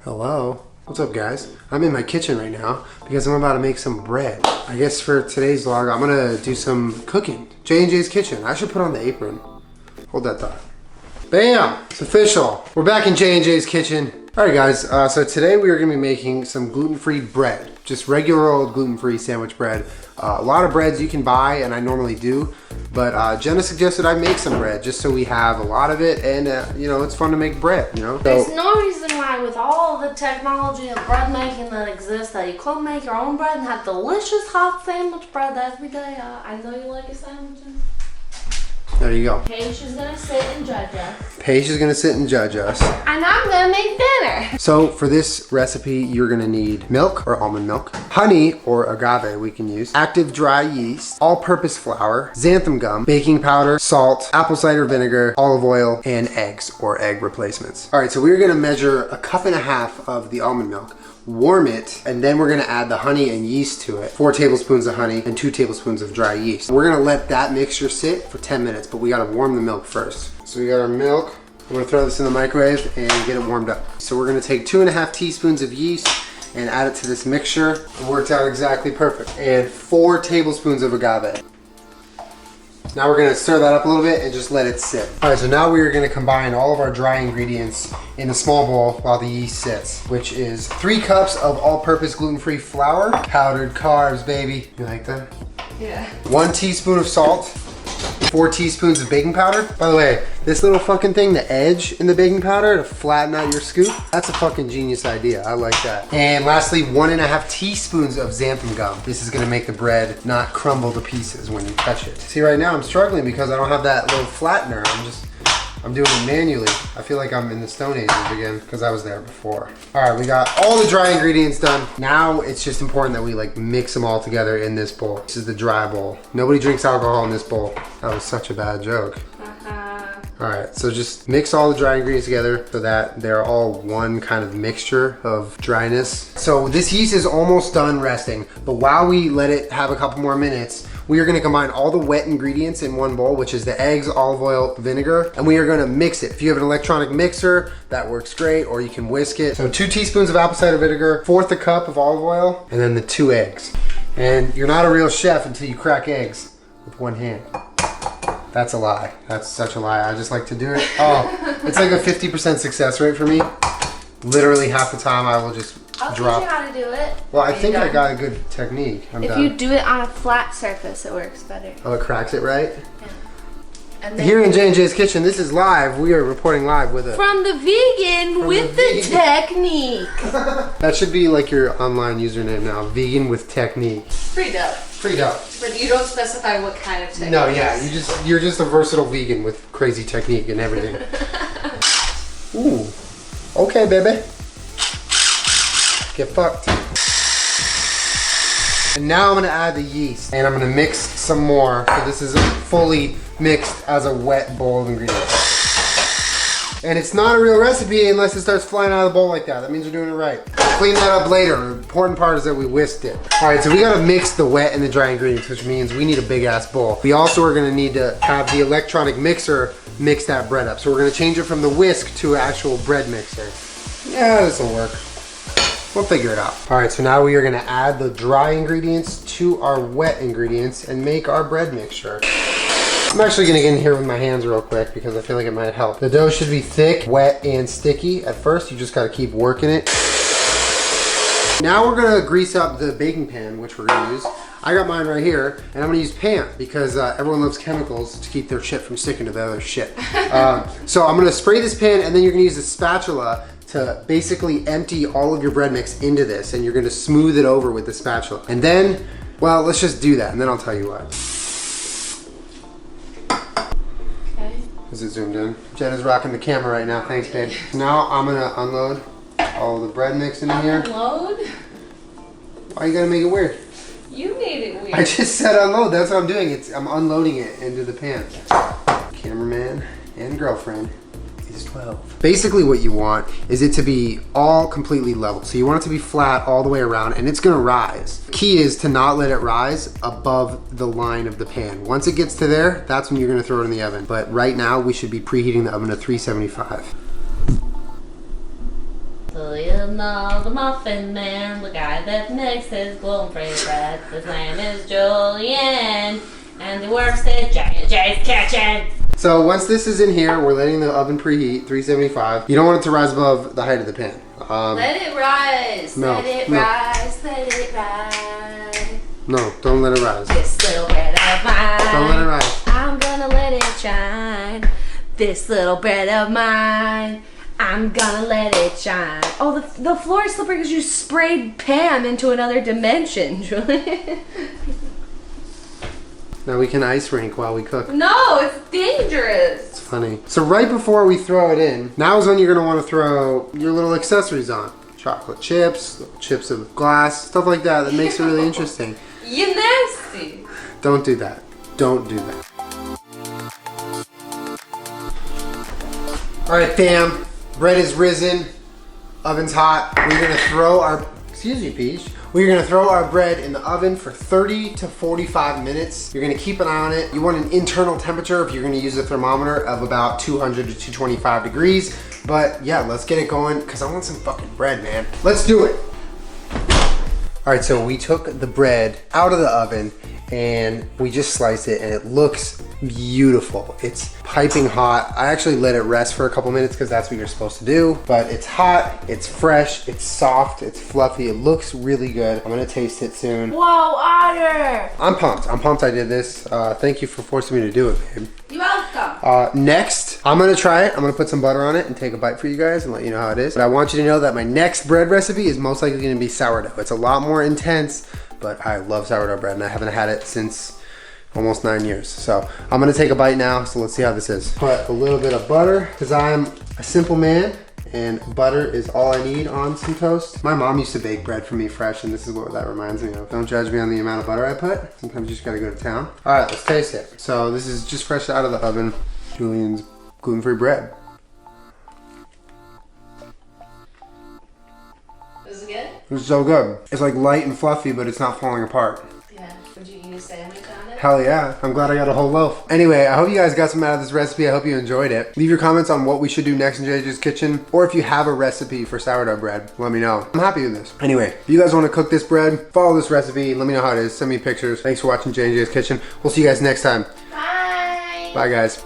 Hello. What's up, guys? I'm in my kitchen right now because I'm about to make some bread. I guess for today's vlog, I'm gonna do some cooking. J&J's Kitchen. I should put on the apron. Hold that thought. Bam! It's official. We're back in J&J's Kitchen. Alright guys, so today we are gonna be making some gluten-free bread. Just regular old gluten-free sandwich bread. A lot of breads you can buy, and I normally do. But Jenna suggested I make some bread just so we have a lot of it, and you know, it's fun to make bread, you know? There's no reason why with all the technology of bread making that exists that you couldn't make your own bread and have delicious hot sandwich bread every day. I know you like your sandwiches. There you go. Paige is gonna sit and judge us. Paige is gonna sit and judge us. And I'm gonna make dinner. So for this recipe, you're gonna need milk or almond milk, honey or agave we can use, active dry yeast, all-purpose flour, xanthan gum, baking powder, salt, apple cider vinegar, olive oil, and eggs or egg replacements. All right, so we're gonna measure 1.5 cups of the almond milk, warm it, and then we're gonna add the honey and yeast to it. 4 tablespoons of honey and 2 tablespoons of dry yeast. We're gonna let that mixture sit for 10 minutes, but we gotta warm the milk first. So we got our milk. I'm gonna throw this in the microwave and get it warmed up. So we're gonna take 2.5 teaspoons of yeast and add it to this mixture. It worked out exactly perfect. And 4 tablespoons of agave. Now we're gonna stir that up a little bit and just let it sit. All right, so now we are gonna combine all of our dry ingredients in a small bowl while the yeast sits, which is 3 cups of all-purpose gluten-free flour, powdered carbs, baby. You like that? Yeah. 1 teaspoon of salt, 4 teaspoons of baking powder. By the way, this little fucking thing, the edge in the baking powder to flatten out your scoop, that's a fucking genius idea. I like that. And lastly, 1.5 teaspoons of xanthan gum. This is gonna make the bread not crumble to pieces when you touch it. See, right now I'm struggling because I don't have that little flattener. I'm doing it manually. I feel like I'm in the Stone Ages again because I was there before. All right, we got all the dry ingredients done. Now it's just important that we like mix them all together in this bowl. This is the dry bowl. Nobody drinks alcohol in this bowl. That was such a bad joke. All right, so just mix all the dry ingredients together so that they're all one kind of mixture of dryness. So this yeast is almost done resting, but while we let it have a couple more minutes, we are gonna combine all the wet ingredients in one bowl, which is the eggs, olive oil, vinegar, and we are gonna mix it. If you have an electronic mixer, that works great, or you can whisk it. So 2 teaspoons of apple cider vinegar, 1/4 cup of olive oil, and then the 2 eggs. And you're not a real chef until you crack eggs with one hand. That's a lie. That's such a lie. I just like to do it. Oh, it's like a 50% success rate for me. Literally half the time I will just drop. I'll teach you how to do it. Well, I think I got a good technique. If you do it on a flat surface, it works better. Oh, it cracks it right? Yeah. And then Here in J&J's Kitchen, this is live. We are reporting live with it. from the vegan with the technique. That should be like your online username now. Vegan with technique. Pretty dope. Pretty dope. But you don't specify what kind of technique. No, yeah, you're just a versatile vegan with crazy technique and everything. Ooh. Okay, baby. Get fucked. And now I'm gonna add the yeast and I'm gonna mix some more. So this is fully mixed as a wet bowl of ingredients. And it's not a real recipe unless it starts flying out of the bowl like that. That means you're doing it right. Clean that up later. The important part is that we whisked it. All right, so we gotta mix the wet and the dry ingredients, which means we need a big ass bowl. We also are gonna need to have the electronic mixer mix that bread up. So we're gonna change it from the whisk to an actual bread mixer. Yeah, this'll work. We'll figure it out. All right, so now we are gonna add the dry ingredients to our wet ingredients and make our bread mixture. I'm actually gonna get in here with my hands real quick because I feel like it might help. The dough should be thick, wet, and sticky. At first, you just gotta keep working it. Now we're gonna grease up the baking pan, which we're gonna use. I got mine right here, and I'm gonna use PAN because everyone loves chemicals to keep their shit from sticking to the other shit. So I'm gonna spray this pan, and then you're gonna use a spatula to basically empty all of your bread mix into this, and you're gonna smooth it over with the spatula. And then, well, let's just do that, and then I'll tell you what. Is it zoomed in? Jenna's rocking the camera right now. Thanks, babe. Now I'm gonna unload all the bread mix into here. Unload? Why you gotta make it weird? You made it weird. I just said unload. That's what I'm doing. I'm unloading it into the pan. Cameraman and girlfriend is 12. Basically what you want is it to be all completely level. So you want it to be flat all the way around, and it's gonna rise. The key is to not let it rise above the line of the pan. Once it gets to there, that's when you're gonna throw it in the oven. But right now we should be preheating the oven to 375. So you the muffin man, the guy that makes his gluten-free bread. His name is Julien, and he works at J&J's Kitchen. So once this is in here, we're letting the oven preheat, 375. You don't want it to rise above the height of the pan. Let it rise, no, let it no. rise, let it rise. No, don't let it rise. This little bread of mine. Don't let it rise. I'm gonna let it shine. This little bread of mine. I'm gonna let it shine. Oh, the floor is slippery because you sprayed Pam into another dimension, Julie. Now we can ice rink while we cook. No, it's dangerous. It's funny. So right before we throw it in, now is when you're gonna want to throw your little accessories on. Chocolate chips, little chips of glass, stuff like that. That makes it really interesting. You nasty. Don't do that. Don't do that. All right, fam. Bread is risen. Oven's hot. We're gonna throw our, excuse me, Peach. We're gonna throw our bread in the oven for 30 to 45 minutes. You're gonna keep an eye on it. You want an internal temperature, if you're gonna use a thermometer, of about 200 to 225 degrees. But yeah, let's get it going, because I want some fucking bread, man. Let's do it. All right, so we took the bread out of the oven and we just sliced it, and it looks beautiful. It's piping hot. I actually let it rest for a couple minutes because that's what you're supposed to do, but it's hot, it's fresh, it's soft, it's fluffy. It looks really good. I'm gonna taste it soon. Whoa, Otter. I'm pumped. I'm pumped I did this. Thank you for forcing me to do it, babe. You're welcome. Next, I'm gonna try it. I'm gonna put some butter on it and take a bite for you guys and let you know how it is. But I want you to know that my next bread recipe is most likely gonna be sourdough. It's a lot more intense, but I love sourdough bread and I haven't had it since almost 9 years. So I'm gonna take a bite now, so let's see how this is. Put a little bit of butter, because I'm a simple man and butter is all I need on some toast. My mom used to bake bread for me fresh, and this is what that reminds me of. Don't judge me on the amount of butter I put. Sometimes you just gotta go to town. All right, let's taste it. So this is just fresh out of the oven, Julien's gluten-free bread. Is it good? It's so good. It's like light and fluffy, but it's not falling apart. Yeah. Would you eat a sandwich on it? Hell yeah. I'm glad I got a whole loaf. Anyway, I hope you guys got some out of this recipe. I hope you enjoyed it. Leave your comments on what we should do next in JJ's Kitchen, or if you have a recipe for sourdough bread, let me know. I'm happy with this. Anyway, if you guys want to cook this bread, follow this recipe, let me know how it is, send me pictures. Thanks for watching JJ's Kitchen. We'll see you guys next time. Bye. Bye guys.